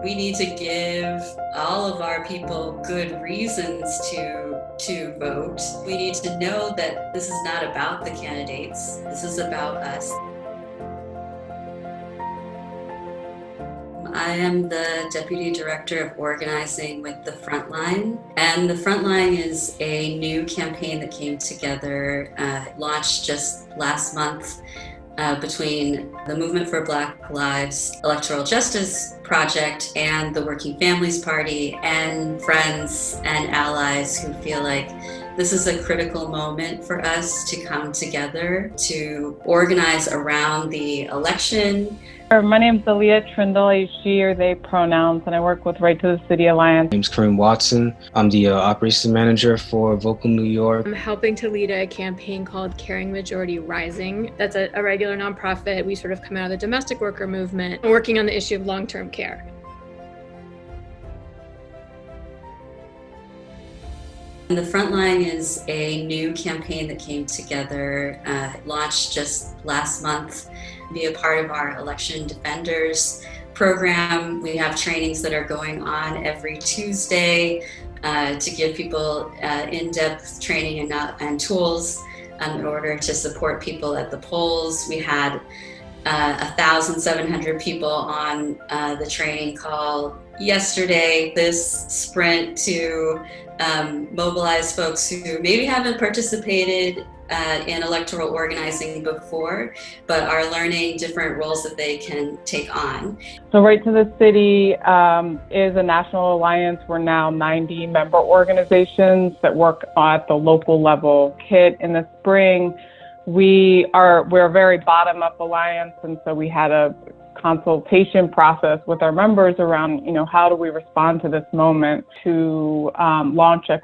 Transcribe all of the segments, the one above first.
We need to give all of our people good reasons to vote. We need to know that this is not about the candidates. This is about us. I am the Deputy Director of Organizing with the Frontline. And the Frontline is a new campaign that came together, launched just last month between the Movement for Black Lives Electoral Justice Project and the Working Families Party and friends and allies who feel like this is a critical moment for us to come together to organize around the election. My name is Alia Trindle. I use she or they pronouns, and I work with Right to the City Alliance. My name is Kareem Watson. I'm the operations manager for Vocal New York. I'm helping to lead a campaign called Caring Majority Rising. That's a regular nonprofit. We sort of come out of the domestic worker movement, working on the issue of long-term care. The Frontline is a new campaign that came together, launched just last month, be a part of our Election Defenders program. We have trainings that are going on every Tuesday to give people in-depth training and tools in order to support people at the polls. We had 1,700 people on the training call yesterday. This sprint to mobilize folks who maybe haven't participated in electoral organizing before, but are learning different roles that they can take on. So Right to the City is a national alliance. We're now 90 member organizations that work at the local level. Kit, in the spring, we're a very bottom-up alliance, and so we had a consultation process with our members around, how do we respond to this moment to launch a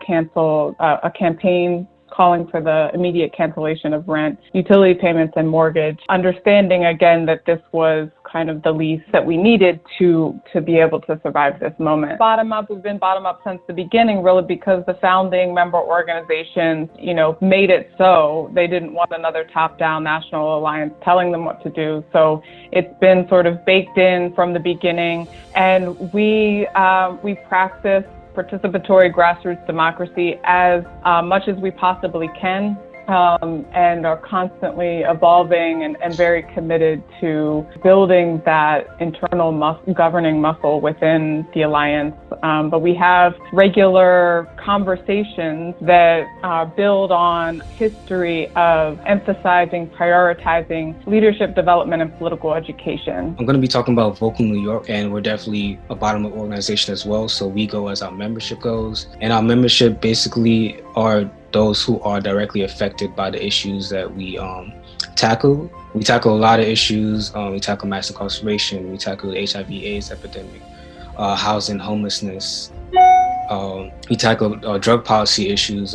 campaign calling for the immediate cancellation of rent, utility payments, and mortgage, understanding again that this was kind of the least that we needed to be able to survive this moment. Bottom up, we've been bottom up since the beginning, really, because the founding member organizations, made it so they didn't want another top-down national alliance telling them what to do. So it's been sort of baked in from the beginning, and we practice participatory grassroots democracy as much as we possibly can, and are constantly evolving and very committed to building that internal governing muscle within the alliance. But we have regular conversations that build on history of emphasizing, prioritizing leadership development and political education. I'm going to be talking about Vocal New York, and we're definitely a bottom-up organization as well. So we go as our membership goes, and our membership basically are those who are directly affected by the issues that we tackle. We tackle a lot of issues. We tackle mass incarceration. We tackle the HIV/AIDS epidemic, housing, homelessness. We tackle drug policy issues.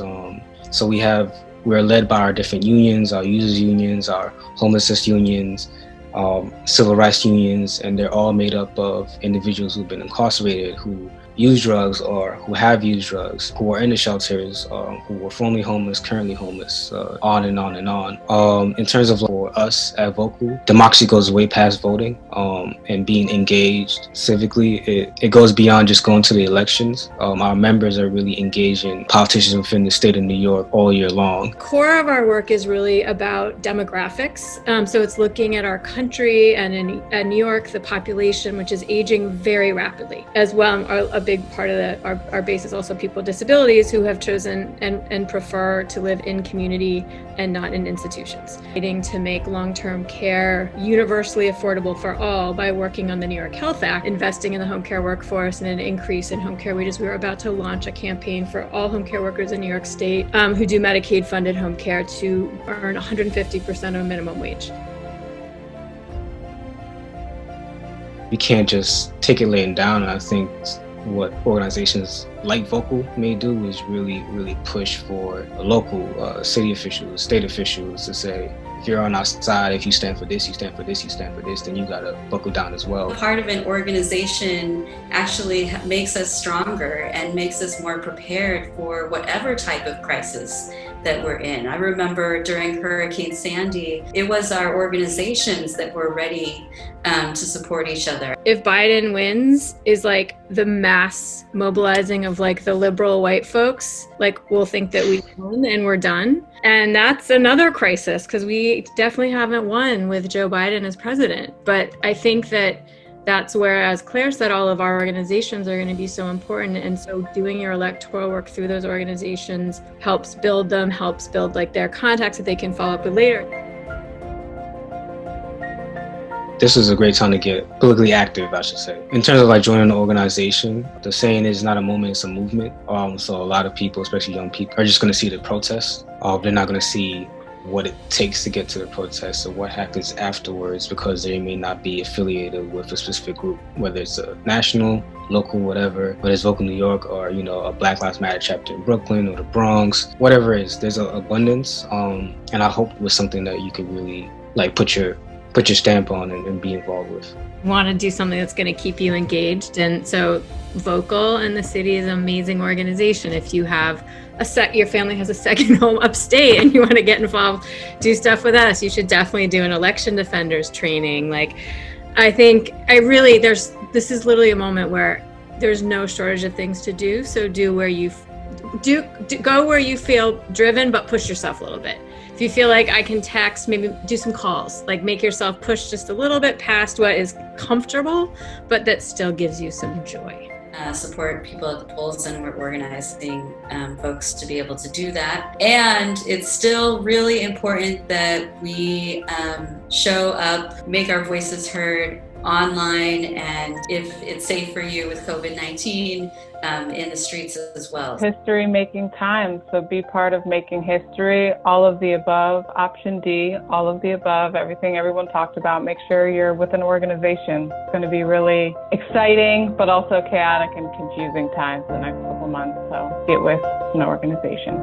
So we're led by our different unions, our users unions, our homelessness unions, civil rights unions, and they're all made up of individuals who've been incarcerated, who use drugs or who have used drugs, who are in the shelters, who were formerly homeless, currently homeless, on and on and on. In terms of for us at Vocal, democracy goes way past voting and being engaged civically. It goes beyond just going to the elections. Our members are really engaging politicians within the state of New York all year long. Core of our work is really about demographics. So it's looking at our country and in New York, the population, which is aging very rapidly as well. A big part of our base is also people with disabilities who have chosen and prefer to live in community and not in institutions. Fighting to make long-term care universally affordable for all by working on the New York Health Act, investing in the home care workforce and an increase in home care wages. We are about to launch a campaign for all home care workers in New York State who do Medicaid-funded home care to earn 150% of minimum wage. We can't just take it laying down. And I think what organizations like Vocal may do is really push for local city officials, state officials to say, if you're on our side, if you stand for this, you stand for this, you stand for this, then you gotta buckle down as well. Part of an organization actually makes us stronger and makes us more prepared for whatever type of crisis that we're in. I remember during Hurricane Sandy, it was our organizations that were ready to support each other. If Biden wins, is like the mass mobilizing of like the liberal white folks, like we'll think that we won and we're done. And that's another crisis because we definitely haven't won with Joe Biden as president. But I think that that's where, as Claire said, all of our organizations are going to be so important. And so doing your electoral work through those organizations helps build them, helps build like their contacts that they can follow up with later. This is a great time to get politically active, I should say. In terms of like joining an organization, the saying is not a moment, it's a movement. So a lot of people, especially young people, are just going to see the protests. They're not going to see what it takes to get to the protest or what happens afterwards because they may not be affiliated with a specific group, whether it's a national, local, whatever, whether it's Vocal New York or, you know, a Black Lives Matter chapter in Brooklyn or the Bronx, whatever it is, there's an abundance. And I hope it was something that you could really like put your stamp on and be involved with. Want to do something that's going to keep you engaged. And so Vocal in the city is an amazing organization. If you have your family has a second home upstate and you want to get involved, do stuff with us, you should definitely do an election defenders training. Like, I think this is literally a moment where there's no shortage of things to do. So go where you feel driven, but push yourself a little bit. If you feel like I can text, maybe do some calls, like make yourself push just a little bit past what is comfortable, but that still gives you some joy. Support people at the polls, and we're organizing folks to be able to do that. And it's still really important that we show up, make our voices heard online, and if it's safe for you with COVID-19, in the streets as well. History making time, so be part of making history. All of the above, option D, all of the above, everything everyone talked about. Make sure you're with an organization. It's going to be really exciting, but also chaotic and confusing times the next couple months, so get with an organization.